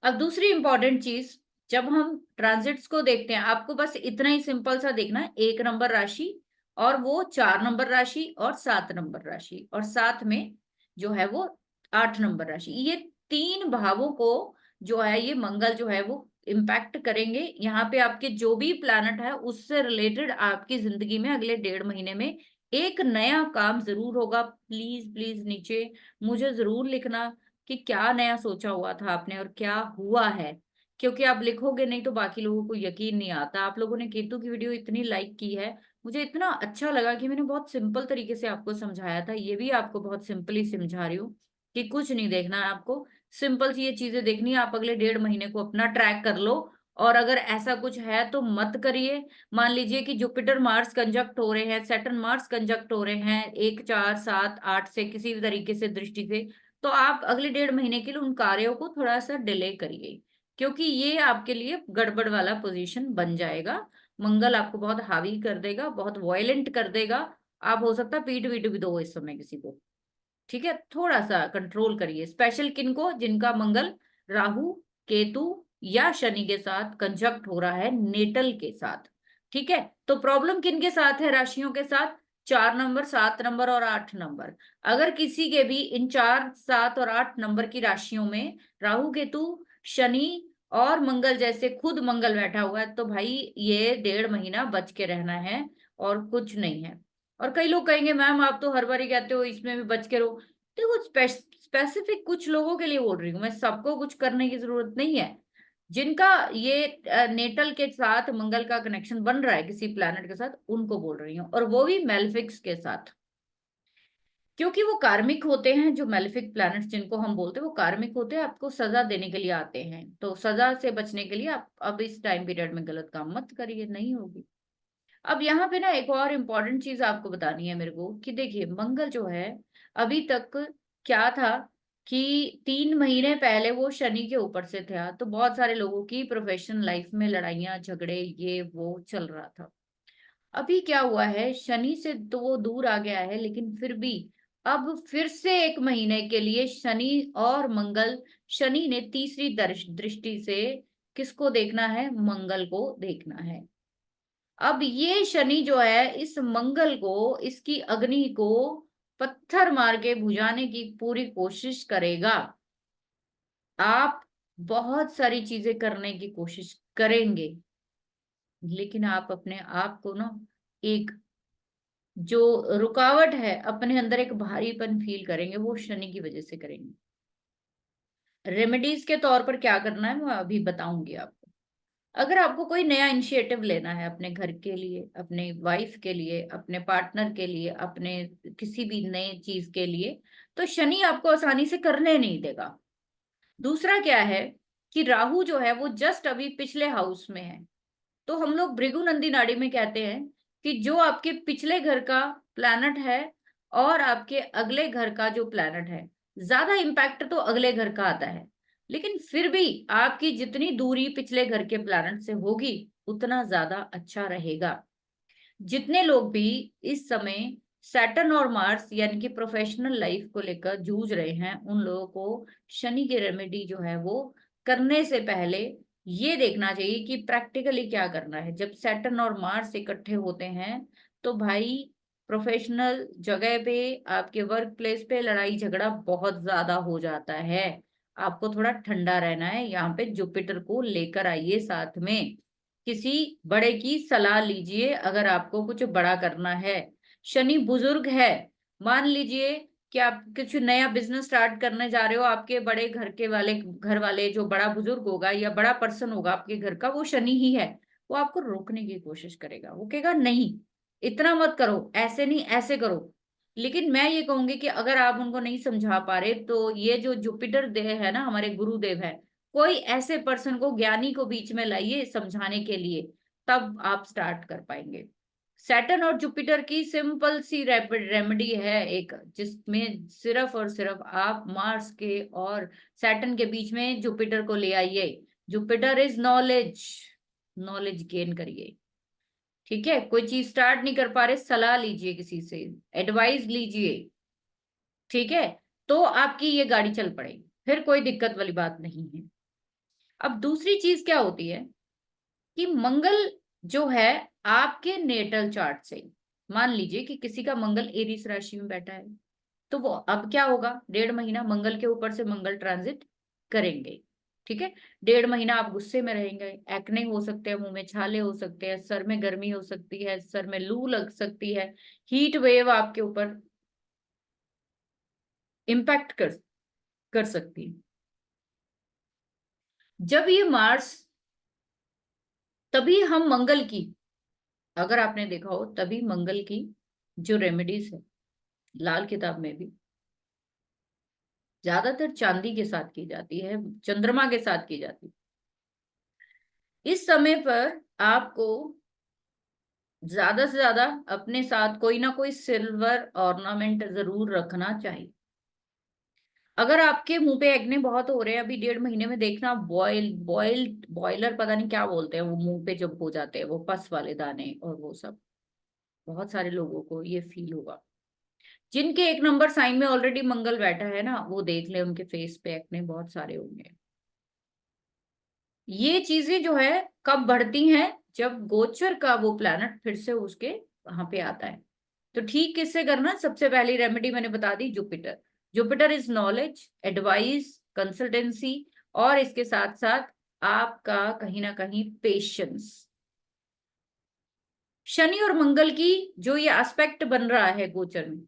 A: अब दूसरी इंपॉर्टेंट चीज, जब हम ट्रांजिट्स को देखते हैं, आपको बस इतना ही सिंपल सा देखना है, 1 नंबर राशि, और वो 4 नंबर राशि, और 7 नंबर राशि, और साथ में जो है वो 8 नंबर राशि, ये 3 भावों को जो है ये मंगल जो है वो इम्पैक्ट करेंगे। यहाँ पे आपके जो भी प्लैनेट है उससे रिलेटेड आपकी जिंदगी में अगले 1.5 महीने में एक नया काम जरूर होगा। प्लीज प्लीज नीचे मुझे जरूर लिखना कि क्या नया सोचा हुआ था आपने और क्या हुआ है, क्योंकि आप लिखोगे नहीं तो बाकी लोगों को यकीन नहीं आता। आप लोगों ने केतु की वीडियो इतनी लाइक की है, मुझे इतना अच्छा लगा कि मैंने बहुत सिंपल तरीके से आपको समझाया था। ये भी आपको बहुत सिंपली समझा रही हूँ कि कुछ नहीं देखना है आपको, सिंपल सी ये चीजें देखनी है। आप अगले 1.5 महीने को अपना ट्रैक कर लो, और अगर ऐसा कुछ है तो मत करिए। मान लीजिए कि जुपिटर मार्स कंजक्ट हो रहे हैं, सैटर्न मार्स कंजक्ट हो रहे हैं 1 4 7 8 से किसी भी तरीके से दृष्टि से, तो आप अगले 1.5 महीने के लिए उन कार्यों को थोड़ा सा डिले करिए, क्योंकि ये आपके लिए गड़बड़ वाला पोजीशन बन जाएगा। मंगल आपको बहुत हावी कर देगा, बहुत वॉयलेंट कर देगा। आप हो सकता है पीट वीट भी दो इस समय किसी को। ठीक है, थोड़ा सा कंट्रोल करिए, स्पेशल किनको, जिनका मंगल राहु, केतु या शनि के साथ कंजक्ट हो रहा है, नेटल के साथ। ठीक है, तो प्रॉब्लम किन के साथ है? राशियों के साथ, 4 नंबर, 7 नंबर और 8 नंबर। अगर किसी के भी इन 4 7 और 8 नंबर की राशियों में राहु, केतु, शनि और मंगल जैसे खुद मंगल बैठा हुआ है, तो भाई ये 1.5 महीना बच के रहना है, और कुछ नहीं है। और कई लोग कहेंगे मैम आप तो हर बार ही कहते हो इसमें भी बच के रहो। देखो, स्पेसिफिक कुछ लोगों के लिए बोल रही हूँ मैं, सबको कुछ करने की जरूरत नहीं है। जिनका ये नेटल के साथ मंगल का कनेक्शन बन रहा है किसी प्लैनेट के साथ, उनको बोल रही हूँ, और वो भी मेलेफिक्स के साथ, क्योंकि वो कार्मिक होते हैं। जो मेलेफिक प्लैनेट्स जिनको हम बोलते हैं वो कार्मिक होते हैं, आपको सजा देने के लिए आते हैं। तो सजा से बचने के लिए आप अब इस टाइम पीरियड में गलत काम मत करिए, नहीं होगी। अब यहाँ पे ना एक और इम्पोर्टेंट चीज आपको बतानी है मेरे को, कि देखिए मंगल जो है अभी तक क्या था, कि 3 महीने पहले वो शनि के ऊपर से था, तो बहुत सारे लोगों की प्रोफेशनल लाइफ में लड़ाइयाँ झगड़े ये वो चल रहा था। अभी क्या हुआ है, शनि से तो वो दूर आ गया है, लेकिन फिर भी अब फिर से 1 महीने के लिए शनि और मंगल, शनि ने तीसरी दृष्टि से किसको देखना है? मंगल को देखना है। अब ये शनि जो है इस मंगल को, इसकी अग्नि को पत्थर मार के बुझाने की पूरी कोशिश करेगा। आप बहुत सारी चीजें करने की कोशिश करेंगे, लेकिन आप अपने आप को ना, एक जो रुकावट है अपने अंदर, एक भारीपन फील करेंगे, वो शनि की वजह से करेंगे। रेमेडीज के तौर पर क्या करना है मैं अभी बताऊंगी आपको। अगर आपको कोई नया इनिशिएटिव लेना है अपने घर के लिए, अपने वाइफ के लिए, अपने पार्टनर के लिए, अपने किसी भी नए चीज के लिए, तो शनि आपको आसानी से करने नहीं देगा। दूसरा क्या है कि राहु जो है वो जस्ट अभी पिछले हाउस में है। तो हम लोग भृगुनंदी नाड़ी में कहते हैं कि जो आपके पिछले घर का प्लैनेट है और आपके अगले घर का जो प्लैनेट है, ज्यादा इंपैक्ट तो अगले घर का आता है, लेकिन फिर भी आपकी जितनी दूरी पिछले घर के प्लैनेट से होगी उतना ज्यादा अच्छा रहेगा। जितने लोग भी इस समय सैटर्न और मार्स यानी कि प्रोफेशनल लाइफ को लेकर जूझ रहे हैं, उन लोगों को शनि की रेमेडी जो है वो करने से पहले ये देखना चाहिए कि प्रैक्टिकली क्या करना है। जब सैटर्न और मार्स इकट्ठे होते हैं तो भाई प्रोफेशनल जगह पे, आपके वर्क प्लेस पे लड़ाई झगड़ा बहुत ज्यादा हो जाता है। आपको थोड़ा ठंडा रहना है। यहाँ पे जुपिटर को लेकर आइए साथ में, किसी बड़े की सलाह लीजिए अगर आपको कुछ बड़ा करना है। शनि बुजुर्ग है। मान लीजिए कि आप कुछ नया बिजनेस स्टार्ट करने जा रहे हो, आपके बड़े घर वाले जो बड़ा बुजुर्ग होगा या बड़ा पर्सन होगा आपके घर का, वो शनि ही है। वो आपको रोकने की कोशिश करेगा, वो कहेगा नहीं इतना मत करो, ऐसे नहीं ऐसे करो। लेकिन मैं ये कहूंगी कि अगर आप उनको नहीं समझा पा रहे तो ये जो जुपिटर देव है ना, हमारे गुरुदेव है, कोई ऐसे पर्सन को, ज्ञानी को बीच में लाइए समझाने के लिए, तब आप स्टार्ट कर पाएंगे। सैटर्न और जुपिटर की सिंपल सी रैपिड रेमेडी है एक, जिसमें सिर्फ और सिर्फ आप मार्स के और सैटर्न के बीच में जुपिटर को ले आइए। Jupiter is knowledge, knowledge gain करिए। ठीक है, कोई चीज स्टार्ट नहीं कर पा रहे, सलाह लीजिए किसी से, एडवाइस लीजिए। ठीक है, तो आपकी ये गाड़ी चल पड़ेगी, फिर कोई दिक्कत वाली बात नहीं है। अब दूसरी चीज क्या होती है कि मंगल जो है आपके नेटल चार्ट से, मान लीजिए कि किसी का मंगल एरिस राशि में बैठा है, तो वो अब क्या होगा, 1.5 महीना मंगल के ऊपर से मंगल ट्रांजिट करेंगे। ठीक है, 1.5 महीना आप गुस्से में रहेंगे, एक्ने हो सकते हैं, मुंह में छाले हो सकते हैं, सर में गर्मी हो सकती है, सर में लू लग सकती है, हीट वेव आपके ऊपर इम्पैक्ट कर सकती है। जब ये मार्स, तभी हम मंगल की, अगर आपने देखा हो तभी मंगल की जो रेमेडीज है लाल किताब में भी ज्यादातर चांदी के साथ की जाती है, चंद्रमा के साथ की जाती है। इस समय पर आपको ज्यादा से ज्यादा अपने साथ कोई ना कोई सिल्वर ऑर्नामेंट जरूर रखना चाहिए। अगर आपके मुंह पे एक्ने बहुत हो रहे हैं अभी 1.5 महीने में, देखना बॉयलर पता नहीं क्या बोलते हैं वो, मुंह पे जब हो जाते हैं वो पस वाले दाने और वो सब, बहुत सारे लोगों को ये फील होगा। जिनके 1 नंबर साइन में ऑलरेडी मंगल बैठा है ना, वो देख ले उनके फेस पे एक्ने बहुत सारे होंगे। ये चीजें जो है कब बढ़ती हैं, जब गोचर का वो प्लैनेट फिर से उसके वहां पे आता है। तो ठीक किससे करना, सबसे पहली रेमेडी मैंने बता दी, Jupiter. Jupiter is knowledge, advice, consultancy, और इसके साथ साथ आपका कहीं ना कहीं पेशेंस। शनि और मंगल की जो ये एस्पेक्ट बन रहा है गोचर में,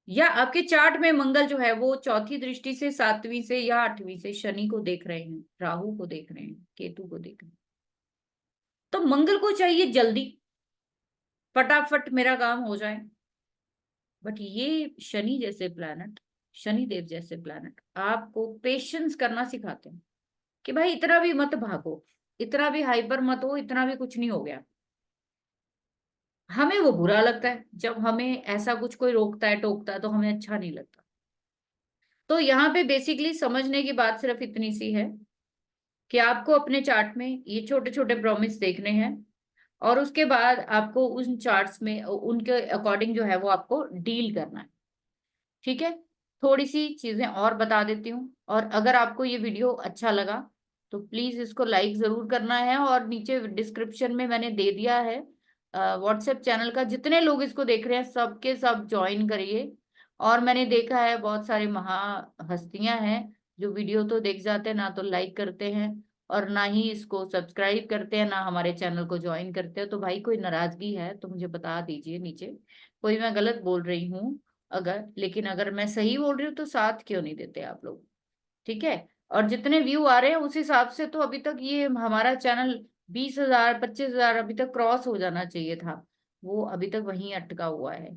A: या आपके चार्ट में मंगल जो है वो चौथी दृष्टि से 7वीं से या 8वीं से शनि को देख रहे हैं, राहु को देख रहे हैं, केतु को देख रहे हैं। तो मंगल को चाहिए जल्दी, फटाफट मेरा काम हो जाए। बट ये शनि जैसे प्लैनेट, शनि देव जैसे प्लैनेट आपको पेशेंस करना सिखाते हैं कि भाई इतना भी मत भागो, इतना भी हाइपर मत हो, इतना भी कुछ नहीं हो गया। हमें वो बुरा लगता है जब हमें ऐसा कुछ कोई रोकता है टोकता है, तो हमें अच्छा नहीं लगता। तो यहाँ पे बेसिकली समझने की बात सिर्फ इतनी सी है कि आपको अपने चार्ट में ये छोटे छोटे प्रॉमिस देखने हैं, और उसके बाद आपको उन चार्ट्स में उनके अकॉर्डिंग जो है वो आपको डील करना है। ठीक है, थोड़ी सी चीजें और बता देती हूँ, और अगर आपको ये वीडियो अच्छा लगा तो प्लीज इसको लाइक जरूर करना है, और नीचे डिस्क्रिप्शन में मैंने दे दिया है व्हाट्सएप चैनल का, जितने लोग इसको देख रहे हैं सबके सब ज्वाइन करिए। और मैंने देखा है बहुत सारी महा हस्तियां हैं जो वीडियो तो देख जाते हैं, ना तो लाइक करते हैं और ना ही इसको सब्सक्राइब करते हैं, ना हमारे चैनल को ज्वाइन करते हैं। तो भाई कोई नाराजगी है तो मुझे बता दीजिए नीचे, कोई मैं गलत बोल रही हूँ अगर, लेकिन अगर मैं सही बोल रही हूँ तो साथ क्यों नहीं देते आप लोग। ठीक है, और जितने व्यू आ रहे हैं उस हिसाब से तो अभी तक ये हमारा चैनल 20,000 25,000 अभी तक क्रॉस हो जाना चाहिए था, वो अभी तक वहीं अटका हुआ है।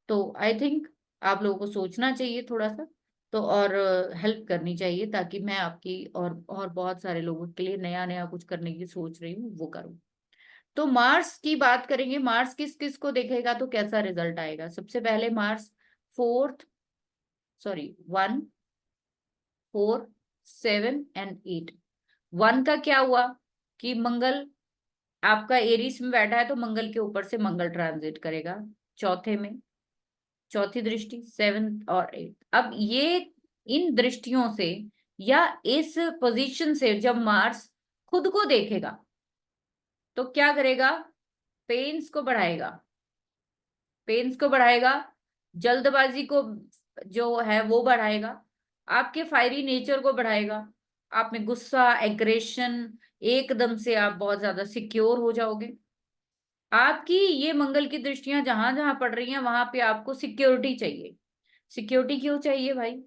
A: तो आई थिंक आप लोगों को सोचना चाहिए थोड़ा सा, तो और हेल्प करनी चाहिए, ताकि मैं आपकी और बहुत सारे लोगों के लिए नया नया कुछ करने की सोच रही हूँ वो करूँ। तो मार्स की बात करेंगे, मार्स किस किस को देखेगा तो कैसा रिजल्ट आएगा। सबसे पहले मार्स फोर्थ, सॉरी 1, 4, 7 एंड 8। 1 का क्या हुआ कि मंगल आपका एरीज में बैठा है, तो मंगल के ऊपर से मंगल ट्रांजिट करेगा चौथे में, चौथी दृष्टि 7 और 8। अब ये इन दृष्टियों से या इस पोजीशन से जब मार्स खुद को देखेगा तो क्या करेगा, पेन्स को बढ़ाएगा, पेन्स को बढ़ाएगा, जल्दबाजी को जो है वो बढ़ाएगा, आपके फायरी नेचर को बढ़ाएगा, आप में गुस्सा, एग्रेशन, एकदम से आप बहुत ज्यादा सिक्योर हो जाओगे। आपकी ये मंगल की दृष्टियां जहां जहां पड़ रही हैं वहां पे आपको सिक्योरिटी चाहिए। सिक्योरिटी क्यों चाहिए भाई,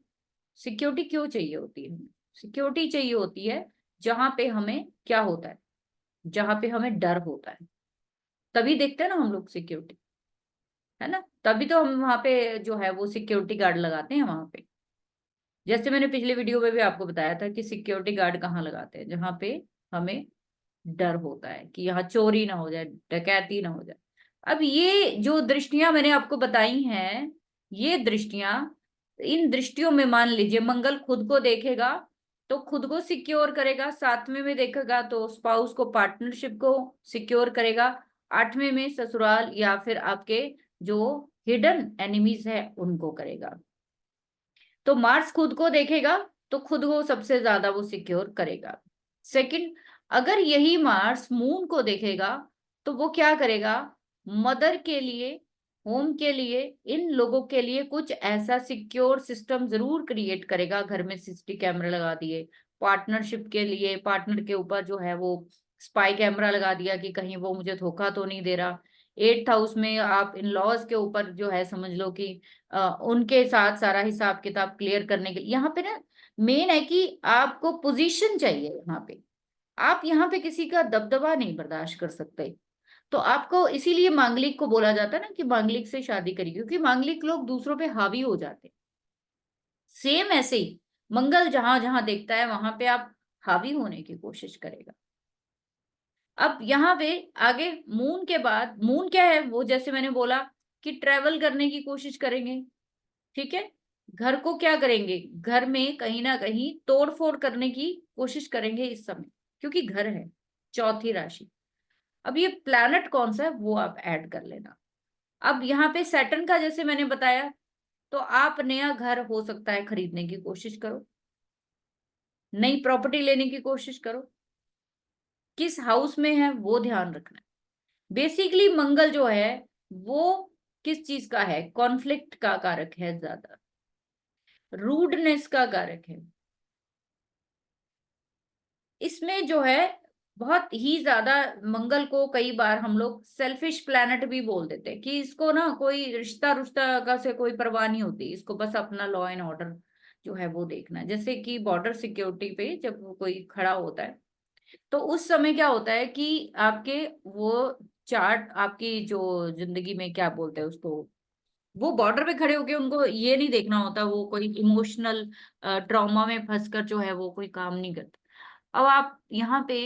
A: सिक्योरिटी क्यों चाहिए होती है, सिक्योरिटी चाहिए होती है जहां पे हमें क्या होता है, जहां पे हमें डर होता है, तभी देखते हैं ना हम लोग सिक्योरिटी, है ना, तभी तो हम वहां पे जो है वो सिक्योरिटी गार्ड लगाते हैं वहां पे। जैसे मैंने पिछले वीडियो में भी आपको बताया था कि सिक्योरिटी गार्ड कहाँ लगाते हैं, जहां पे हमें डर होता है कि यहाँ चोरी ना हो जाए, डकैती ना हो जाए। अब ये जो दृष्टियां मैंने आपको बताई हैं, ये दृष्टियां, इन दृष्टियों में मान लीजिए मंगल खुद को देखेगा तो खुद को सिक्योर करेगा, सातवें में देखेगा तो स्पाउस को, पार्टनरशिप को सिक्योर करेगा, आठवें में ससुराल या फिर आपके जो हिडन एनिमीज है उनको करेगा। तो मार्स खुद को देखेगा तो खुद को सबसे ज्यादा वो सिक्योर करेगा। सेकंड, अगर यही मार्स मून को देखेगा तो वो क्या करेगा, मदर के लिए, होम के लिए, इन लोगों के लिए कुछ ऐसा सिक्योर सिस्टम जरूर क्रिएट करेगा, घर में सीसीटीवी कैमरा लगा दिए, पार्टनरशिप के लिए पार्टनर के ऊपर जो है वो स्पाई कैमरा लगा दिया कि कहीं वो मुझे धोखा तो नहीं दे रहा। 8th हाउस में आप इन लॉज के ऊपर जो है समझ लो कि उनके साथ सारा हिसाब किताब क्लियर करने के लिए, यहाँ पे ना मेन है कि आपको पोजीशन चाहिए यहाँ पे, आप यहाँ पे किसी का दबदबा नहीं बर्दाश्त कर सकते। तो आपको इसीलिए मांगलिक को बोला जाता है ना कि मांगलिक से शादी करिए, क्योंकि मांगलिक लोग दूसरों पे हावी हो जाते हैं। सेम ऐसे ही मंगल जहां जहां देखता है वहां पे आप हावी होने की कोशिश करेगा। अब यहाँ पे आगे मून के बाद, मून क्या है वो, जैसे मैंने बोला कि ट्रेवल करने की कोशिश करेंगे, ठीक है, घर को क्या करेंगे, घर में कहीं ना कहीं तोड़ फोड़ करने की कोशिश करेंगे इस समय, क्योंकि घर है, चौथी राशि। अब ये प्लैनेट कौन सा है वो आप ऐड कर लेना। अब यहाँ पे सैटर्न का जैसे मैंने बताया, तो आप नया घर हो सकता है खरीदने की कोशिश करो, नई प्रॉपर्टी लेने की कोशिश करो, किस हाउस में है वो ध्यान रखना है। बेसिकली मंगल जो है वो किस चीज का है, कॉन्फ्लिक्ट का कारक है, ज्यादा रूडनेस का कारक है। इसमें जो है बहुत ही ज्यादा मंगल को कई बार हम लोग सेल्फिश प्लैनेट भी बोल देते हैं कि इसको ना कोई रिश्ता रुश्ता का से कोई परवाह नहीं होती, इसको बस अपना लॉ एंड ऑर्डर जो है वो देखना है। जैसे कि बॉर्डर सिक्योरिटी पे जब कोई खड़ा होता है तो उस समय क्या होता है कि आपके वो चार्ट, आपकी जो जिंदगी में क्या बोलते हैं उसको, वो बॉर्डर पे खड़े होके उनको ये नहीं देखना होता वो कोई इमोशनल ट्रॉमा में फंसकर जो है वो कोई काम नहीं करता। अब आप यहाँ पे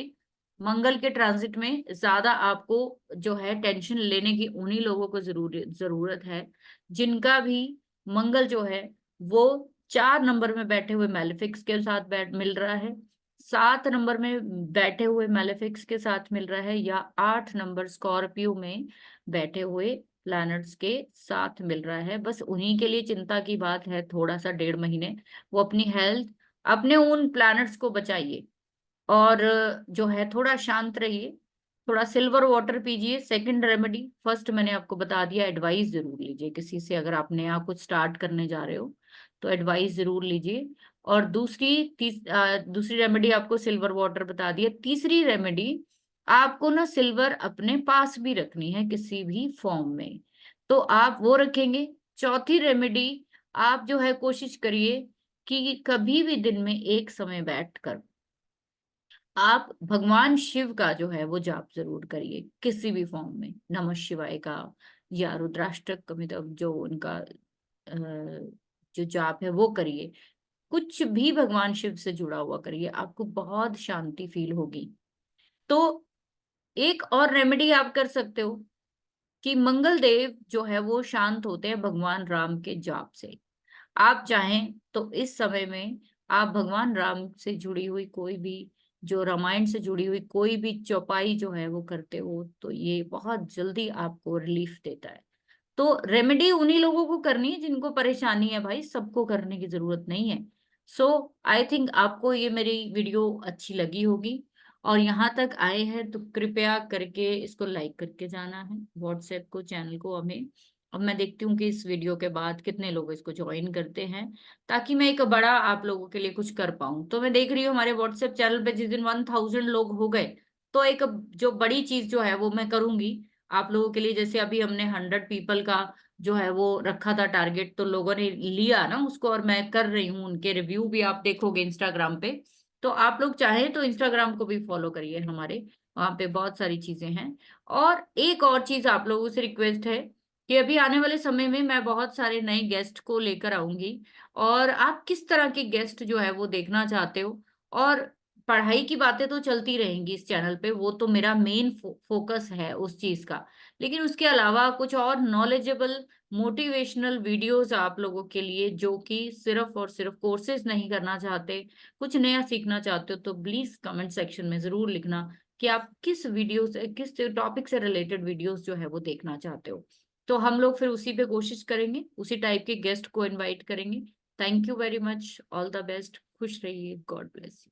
A: मंगल के ट्रांजिट में ज्यादा आपको जो है टेंशन लेने की उन्हीं लोगों को जरूरत है जिनका भी मंगल जो है वो 4 नंबर में बैठे हुए मैलेफिक्स के साथ बैठ मिल रहा है, 7 नंबर में बैठे हुए मैलेफिक्स के साथ मिल रहा है, या 8 नंबर स्कॉर्पियो में बैठे हुए प्लैनेट्स के साथ मिल रहा है। बस उन्हीं के लिए चिंता की बात है, थोड़ा सा 1.5 महीने वो अपनी हेल्थ, अपने उन प्लैनेट्स को बचाइए, और जो है थोड़ा शांत रहिए, थोड़ा सिल्वर वाटर पीजिए। सेकंड रेमेडी, फर्स्ट मैंने आपको बता दिया, एडवाइस जरूर लीजिए किसी से, अगर आप नया कुछ स्टार्ट करने जा रहे हो तो एडवाइस जरूर लीजिए। और दूसरी रेमेडी आपको सिल्वर वाटर बता दिया। तीसरी रेमेडी, आपको ना सिल्वर अपने पास भी रखनी है किसी भी फॉर्म में, तो आप वो रखेंगे। चौथी रेमेडी, आप जो है कोशिश करिए कि कभी भी दिन में एक समय बैठकर आप भगवान शिव का जो है वो जाप जरूर करिए, किसी भी फॉर्म में, नमः शिवाय का या रुद्राष्टक, मतलब जो उनका जो जाप है वो करिए, कुछ भी भगवान शिव से जुड़ा हुआ करिए, आपको बहुत शांति फील होगी। तो एक और रेमेडी आप कर सकते हो कि मंगल देव जो है वो शांत होते हैं भगवान राम के जाप से। आप चाहें तो इस समय में आप भगवान राम से जुड़ी हुई कोई भी, जो रामायण से जुड़ी हुई कोई भी चौपाई जो है वो करते हो, तो ये बहुत जल्दी आपको रिलीफ देता है। तो रेमेडी उन्हीं लोगों को करनी है जिनको परेशानी है भाई, सबको करने की जरूरत नहीं है। सो आई थिंक आपको ये मेरी वीडियो अच्छी लगी होगी, और यहाँ तक आए हैं तो कृपया करके इसको लाइक करके जाना है, व्हाट्सएप को, चैनल को हमें। अब मैं देखती हूँ कि इस वीडियो के बाद कितने लोग इसको ज्वाइन करते हैं, ताकि मैं एक बड़ा आप लोगों के लिए कुछ कर पाऊँ। तो मैं देख रही हूँ हमारे व्हाट्सएप चैनल पे जिस दिन 1000 लोग हो गए, तो एक जो बड़ी चीज जो है वो मैं करूंगी आप लोगों के लिए। जैसे अभी हमने 100 पीपल का जो है वो रखा था टारगेट, तो लोगों ने लिया ना उसको, और मैं कर रही हूँ, उनके रिव्यू भी आप देखोगे इंस्टाग्राम पे। तो आप लोग चाहें तो इंस्टाग्राम को भी फॉलो करिए हमारे, वहां पे बहुत सारी चीजें हैं। और एक और चीज आप लोगों से रिक्वेस्ट है कि अभी आने वाले समय में मैं बहुत सारे नए गेस्ट को लेकर आऊंगी, और आप किस तरह के गेस्ट जो है वो देखना चाहते हो। और पढ़ाई की बातें तो चलती रहेंगी इस चैनल पे, वो तो मेरा मेन फोकस है उस चीज का। लेकिन उसके अलावा कुछ और नॉलेजेबल मोटिवेशनल वीडियोस आप लोगों के लिए, जो कि सिर्फ और सिर्फ कोर्सेज नहीं करना चाहते, कुछ नया सीखना चाहते हो, तो प्लीज कमेंट सेक्शन में जरूर लिखना कि आप किस वीडियो से, किस टॉपिक से रिलेटेड वीडियोस जो है वो देखना चाहते हो। तो हम लोग फिर उसी पे कोशिश करेंगे, उसी टाइप के गेस्ट को इनवाइट करेंगे। Thank you very much, all the best, खुश रहिए, गॉड ब्लेस।